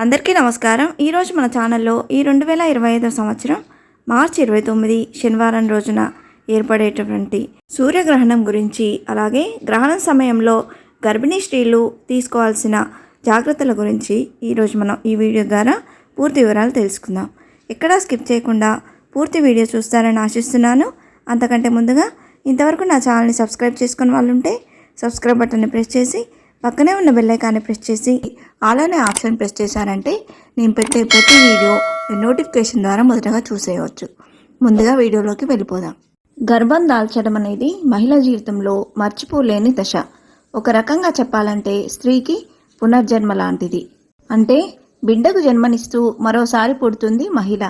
అందరికీ నమస్కారం. ఈరోజు మన ఛానల్లో ఈ 2025 సంవత్సరం మార్చి 29 శనివారం రోజున ఏర్పడేటటువంటి సూర్యగ్రహణం గురించి, అలాగే గ్రహణం సమయంలో గర్భిణీ స్త్రీలు తీసుకోవాల్సిన జాగ్రత్తల గురించి ఈరోజు మనం ఈ వీడియో ద్వారా పూర్తి వివరాలు తెలుసుకుందాం. ఎక్కడా స్కిప్ చేయకుండా పూర్తి వీడియో చూస్తారని ఆశిస్తున్నాను. అంతకంటే ముందుగా ఇంతవరకు నా ఛానల్ని సబ్స్క్రైబ్ చేసుకుని వాళ్ళు ఉంటే సబ్స్క్రైబ్ బటన్ని ప్రెస్ చేసి పక్కనే ఉన్న బెల్ ఐకాన్ని ప్రెస్ చేసి ఆల్ అనే ఆప్షన్ ప్రెస్ చేశారంటే నేను పెట్టే ప్రతి వీడియో నోటిఫికేషన్ ద్వారా మొదటగా చూసేయవచ్చు. ముందుగా వీడియోలోకి వెళ్ళిపోదాం. గర్భం దాల్చడం అనేది మహిళ జీవితంలో మర్చిపోలేని దశ. ఒక రకంగా చెప్పాలంటే స్త్రీకి పునర్జన్మ లాంటిది. అంటే బిడ్డకు జన్మనిస్తూ మరోసారి పుడుతుంది మహిళ.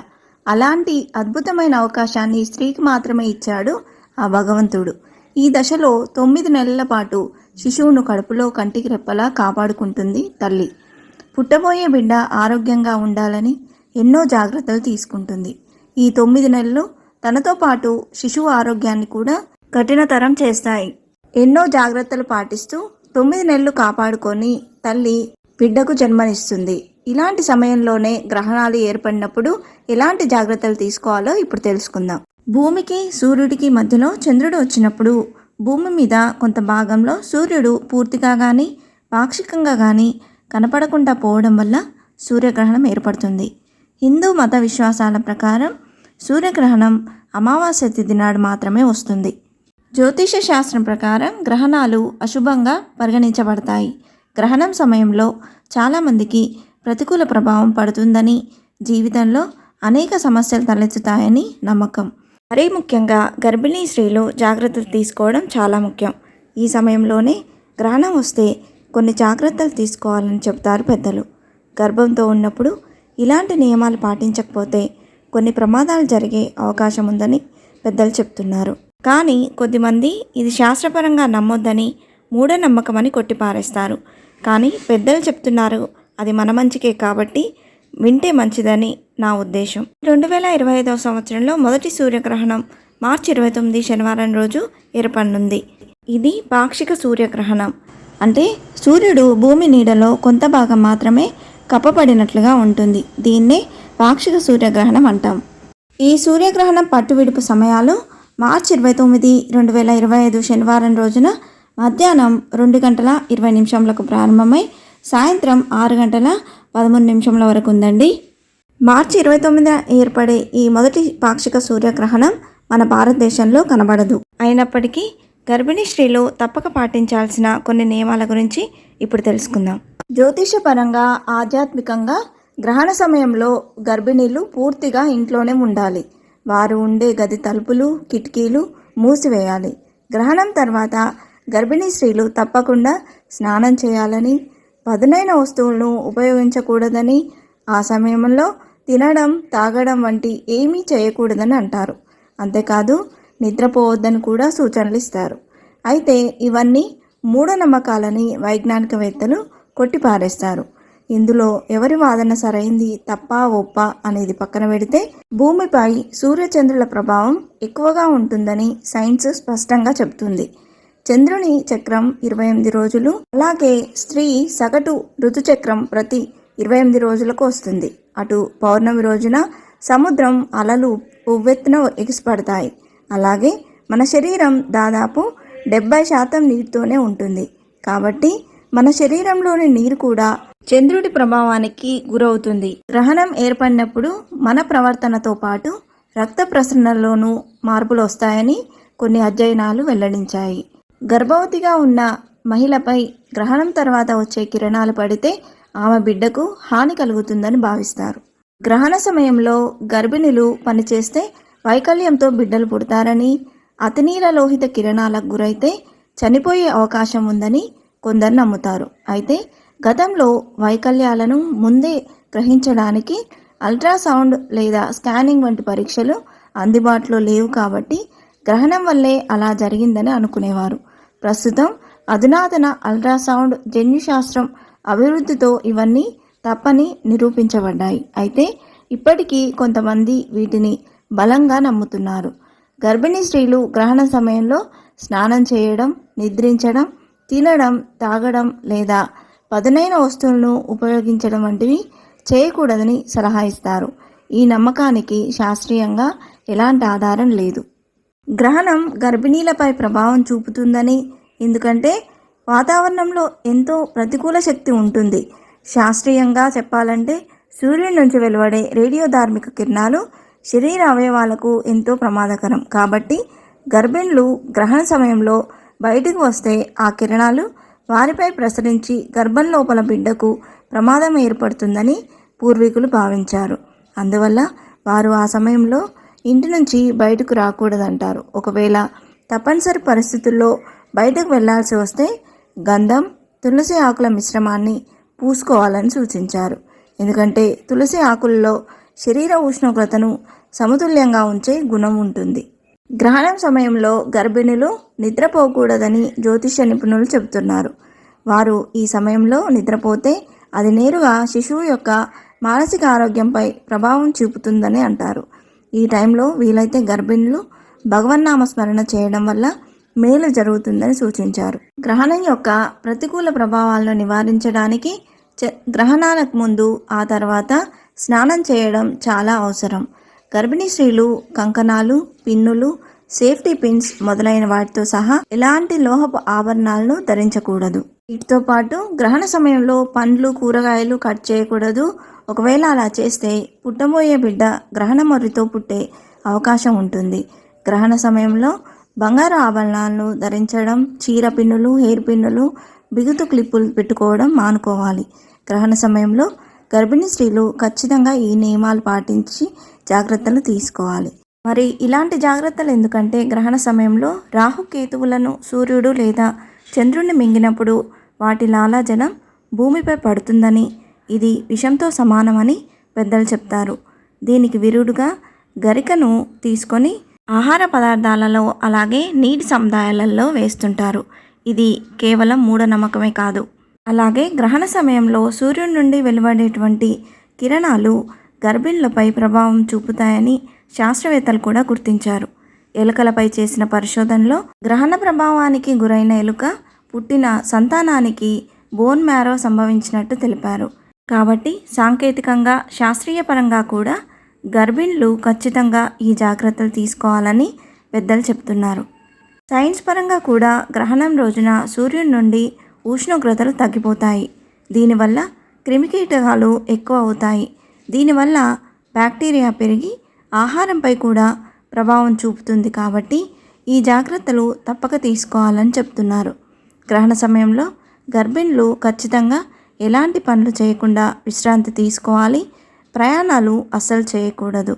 అలాంటి అద్భుతమైన అవకాశాన్ని స్త్రీకి మాత్రమే ఇచ్చాడు ఆ భగవంతుడు. ఈ దశలో 9 నెలల పాటు శిశువును కడుపులో కంటికి రెప్పలా కాపాడుకుంటుంది తల్లి. పుట్టబోయే బిడ్డ ఆరోగ్యంగా ఉండాలని ఎన్నో జాగ్రత్తలు తీసుకుంటుంది. ఈ 9 నెలలు తనతో పాటు శిశువు ఆరోగ్యాన్ని కూడా కఠినతరం చేస్తాయి. ఎన్నో జాగ్రత్తలు పాటిస్తూ 9 నెలలు కాపాడుకొని తల్లి బిడ్డకు జన్మనిస్తుంది. ఇలాంటి సమయంలోనే గ్రహణాలు ఏర్పడినప్పుడు ఎలాంటి జాగ్రత్తలు తీసుకోవాలో ఇప్పుడు తెలుసుకుందాం. భూమికి సూర్యుడికి మధ్యలో చంద్రుడు వచ్చినప్పుడు భూమి మీద కొంత భాగంలో సూర్యుడు పూర్తిగా కానీ పాక్షికంగా కానీ కనపడకుండా పోవడం వల్ల సూర్యగ్రహణం ఏర్పడుతుంది. హిందూ మత విశ్వాసాల ప్రకారం సూర్యగ్రహణం అమావాస్య తిథి నాడు మాత్రమే వస్తుంది. జ్యోతిష శాస్త్రం ప్రకారం గ్రహణాలు అశుభంగా పరిగణించబడతాయి. గ్రహణం సమయంలో చాలామందికి ప్రతికూల ప్రభావం పడుతుందని, జీవితంలో అనేక సమస్యలు తలెత్తుతాయని నమ్మకం. మరీ ముఖ్యంగా గర్భిణీ స్త్రీలు జాగ్రత్తలు తీసుకోవడం చాలా ముఖ్యం. ఈ సమయంలోనే గ్రహణం వస్తే కొన్ని జాగ్రత్తలు తీసుకోవాలని చెబుతారు పెద్దలు. గర్భంతో ఉన్నప్పుడు ఇలాంటి నియమాలు పాటించకపోతే కొన్ని ప్రమాదాలు జరిగే అవకాశం ఉందని పెద్దలు చెప్తున్నారు. కానీ కొద్దిమంది ఇది శాస్త్రపరంగా నమ్మొద్దని, మూఢనమ్మకమని కొట్టిపారేస్తారు. కానీ పెద్దలు చెప్తున్నారు, అది మన మంచికే కాబట్టి వింటే మంచిదని నా ఉద్దేశం. 2025 సంవత్సరంలో మొదటి సూర్యగ్రహణం మార్చి 29 శనివారం రోజు ఏర్పడనుంది. ఇది పాక్షిక సూర్యగ్రహణం. అంటే సూర్యుడు భూమి నీడలో కొంత భాగం మాత్రమే కప్పబడినట్లుగా ఉంటుంది. దీన్నే పాక్షిక సూర్యగ్రహణం అంటాం. ఈ సూర్యగ్రహణం పట్టువిడుపు సమయాలు మార్చి 29, 2025 శనివారం రోజున మధ్యాహ్నం 2:20 ప్రారంభమై సాయంత్రం 6:13 వరకు ఉందండి. మార్చి 29 ఏర్పడే ఈ మొదటి పాక్షిక సూర్యగ్రహణం మన భారతదేశంలో కనబడదు. అయినప్పటికీ గర్భిణీ స్త్రీలు తప్పక పాటించాల్సిన కొన్ని నియమాల గురించి ఇప్పుడు తెలుసుకుందాం. జ్యోతిషపరంగా, ఆధ్యాత్మికంగా గ్రహణ సమయంలో గర్భిణీలు పూర్తిగా ఇంట్లోనే ఉండాలి. వారు ఉండే గది తలుపులు, కిటికీలు మూసివేయాలి. గ్రహణం తర్వాత గర్భిణీ స్త్రీలు తప్పకుండా స్నానం చేయాలని, పదునైన వస్తువులను ఉపయోగించకూడదని, ఆ సమయంలో తినడం, తాగడం వంటి ఏమీ చేయకూడదని అంటారు. అంతేకాదు నిద్రపోవద్దని కూడా సూచనలు ఇస్తారు. అయితే ఇవన్నీ మూఢనమ్మకాలని వైజ్ఞానికవేత్తలు కొట్టిపారేస్తారు. ఇందులో ఎవరి వాదన సరైంది, తప్ప ఒప్ప అనేది పక్కన పెడితే భూమిపై సూర్యచంద్రుల ప్రభావం ఎక్కువగా ఉంటుందని సైన్స్ స్పష్టంగా చెబుతుంది. చంద్రుని చక్రం 28 రోజులు, అలాగే స్త్రీ సగటు ఋతుచక్రం ప్రతి 28 రోజులకు వస్తుంది. అటు పౌర్ణమి రోజున సముద్రం అలలు ఉవ్వెత్తున ఎగిసిపడతాయి. అలాగే మన శరీరం దాదాపు 70% నీటితోనే ఉంటుంది. కాబట్టి మన శరీరంలోని నీరు కూడా చంద్రుడి ప్రభావానికి గురవుతుంది. గ్రహణం ఏర్పడినప్పుడు మన ప్రవర్తనతో పాటు రక్త ప్రసరణలోనూ మార్పులు వస్తాయని కొన్ని అధ్యయనాలు వెల్లడించాయి. గర్భవతిగా ఉన్న మహిళపై గ్రహణం తర్వాత వచ్చే కిరణాలు పడితే ఆమె బిడ్డకు హాని కలుగుతుందని భావిస్తారు. గ్రహణ సమయంలో గర్భిణులు పనిచేస్తే వైకల్యంతో బిడ్డలు పుడతారని, అతినీల లోహిత కిరణాలకు గురైతే చనిపోయే అవకాశం ఉందని కొందరు నమ్ముతారు. అయితే గతంలో వైకల్యాలను ముందే గ్రహించడానికి అల్ట్రాసౌండ్ లేదా స్కానింగ్ వంటి పరీక్షలు అందుబాటులో లేవు కాబట్టి గ్రహణం వల్లే అలా జరిగిందని అనుకునేవారు. ప్రస్తుతం అధునాతన అల్ట్రాసౌండ్ జన్యుశాస్త్రం అభివృద్ధితో ఇవన్నీ తప్పని నిరూపించబడ్డాయి. అయితే ఇప్పటికీ కొంతమంది వీటిని బలంగా నమ్ముతున్నారు. గర్భిణీ స్త్రీలు గ్రహణ సమయంలో స్నానం చేయడం, నిద్రించడం, తినడం, తాగడం లేదా పదునైన వస్తువులను ఉపయోగించడం వంటివి చేయకూడదని సలహా ఇస్తారు. ఈ నమ్మకానికి శాస్త్రీయంగా ఎలాంటి ఆధారం లేదు. గ్రహణం గర్భిణీలపై ప్రభావం చూపుతుందని, ఎందుకంటే వాతావరణంలో ఎంతో ప్రతికూల శక్తి ఉంటుంది. శాస్త్రీయంగా చెప్పాలంటే సూర్యుడి నుంచి వెలువడే రేడియోధార్మిక కిరణాలు శరీర అవయవాలకు ఎంతో ప్రమాదకరం. కాబట్టి గర్భిణులు గ్రహణ సమయంలో బయటకు వస్తే ఆ కిరణాలు వారిపై ప్రసరించి గర్భం లోపల బిడ్డకు ప్రమాదం ఏర్పడుతుందని పూర్వీకులు భావించారు. అందువల్ల వారు ఆ సమయంలో ఇంటి నుంచి బయటకు రాకూడదంటారు. ఒకవేళ తప్పనిసరి పరిస్థితుల్లో బయటకు వెళ్లాల్సి వస్తే గంధం, తులసి ఆకుల మిశ్రమాన్ని పూసుకోవాలని సూచించారు. ఎందుకంటే తులసి ఆకుల్లో శరీర ఉష్ణోగ్రతను సమతుల్యంగా ఉంచే గుణం ఉంటుంది. గ్రహణం సమయంలో గర్భిణులు నిద్రపోకూడదని జ్యోతిష్య నిపుణులు చెబుతున్నారు. వారు ఈ సమయంలో నిద్రపోతే అది నేరుగా శిశువు యొక్క మానసిక ఆరోగ్యంపై ప్రభావం చూపుతుందని అంటారు. ఈ టైంలో వీలైతే గర్భిణులు భగవన్నామ స్మరణ చేయడం వల్ల మేలు జరుగుతుందని సూచించారు. గ్రహణం యొక్క ప్రతికూల ప్రభావాలను నివారించడానికి గ్రహణాలకు ముందు, ఆ తర్వాత స్నానం చేయడం చాలా అవసరం. గర్భిణీ స్త్రీలు కంకణాలు, పిన్నులు, సేఫ్టీ పిన్స్ మొదలైన వాటితో సహా ఎలాంటి లోహపు ఆభరణాలను ధరించకూడదు. వీటితో పాటు గ్రహణ సమయంలో పండ్లు, కూరగాయలు కట్ చేయకూడదు. ఒకవేళ అలా చేస్తే పుట్టబోయే బిడ్డ గ్రహణ మొర్రితో పుట్టే అవకాశం ఉంటుంది. గ్రహణ సమయంలో బంగారు ఆభరణాలను ధరించడం, చీర పిన్నులు, హెయిర్ పిన్నులు, బిగుతు క్లిప్పులు పెట్టుకోవడం మానుకోవాలి. గ్రహణ సమయంలో గర్భిణీ స్త్రీలు ఖచ్చితంగా ఈ నియమాలు పాటించి జాగ్రత్తలు తీసుకోవాలి. మరి ఇలాంటి జాగ్రత్తలు ఎందుకంటే గ్రహణ సమయంలో రాహుకేతువులను సూర్యుడు లేదా చంద్రుడిని మింగినప్పుడు వాటి లాలాజలం భూమిపై పడుతుందని, ఇది విషంతో సమానమని పెద్దలు చెప్తారు. దీనికి విరుడుగా గరికను తీసుకొని ఆహార పదార్థాలలో అలాగే నీటి సముదాయాలలో వేస్తుంటారు. ఇది కేవలం మూఢనమ్మకమే కాదు. అలాగే గ్రహణ సమయంలో సూర్యుడి నుండి వెలువడేటువంటి కిరణాలు గర్భిణులపై ప్రభావం చూపుతాయని శాస్త్రవేత్తలు కూడా గుర్తించారు. ఎలుకలపై చేసిన పరిశోధనలో గ్రహణ ప్రభావానికి గురైన ఎలుక పుట్టిన సంతానానికి బోన్ మ్యారో సంభవించినట్టు తెలిపారు. కాబట్టి సాంకేతికంగా, శాస్త్రీయ పరంగా కూడా గర్భిణులు ఖచ్చితంగా ఈ జాగ్రత్తలు తీసుకోవాలని పెద్దలు చెప్తున్నారు. సైన్స్ పరంగా కూడా గ్రహణం రోజున సూర్యుడి నుండి ఉష్ణోగ్రతలు తగ్గిపోతాయి. దీనివల్ల క్రిమికీటకాలు ఎక్కువ అవుతాయి. దీనివల్ల బ్యాక్టీరియా పెరిగి ఆహారంపై కూడా ప్రభావం చూపుతుంది. కాబట్టి ఈ జాగ్రత్తలు తప్పక తీసుకోవాలని చెప్తున్నారు. గ్రహణ సమయంలో గర్భిణులు ఖచ్చితంగా ఎలాంటి పనులు చేయకుండా విశ్రాంతి తీసుకోవాలి. ప్రయాణాలు అస్సలు చేయకూడదు.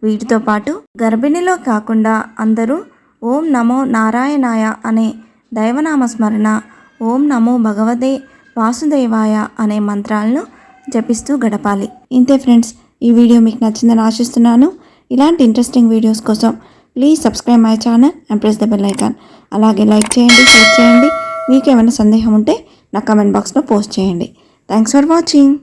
వీటితో పాటు గర్భిణిలో కాకుండా అందరూ ఓం నమో నారాయణాయ అనే దైవనామ స్మరణ, ఓం నమో భగవతే వాసుదేవాయ అనే మంత్రాలను జపిస్తూ గడపాలి. ఇంతే ఫ్రెండ్స్, ఈ వీడియో మీకు నచ్చిందని ఆశిస్తున్నాను. ఇలాంటి ఇంట్రెస్టింగ్ వీడియోస్ కోసం please subscribe my channel and press the bell icon. అలాగే లైక్ చేయండి, షేర్ చేయండి. మీకు ఏమైనా సందేహం ఉంటే నా కమెంట్ బాక్స్లో పోస్ట్ చేయండి. Thanks for watching.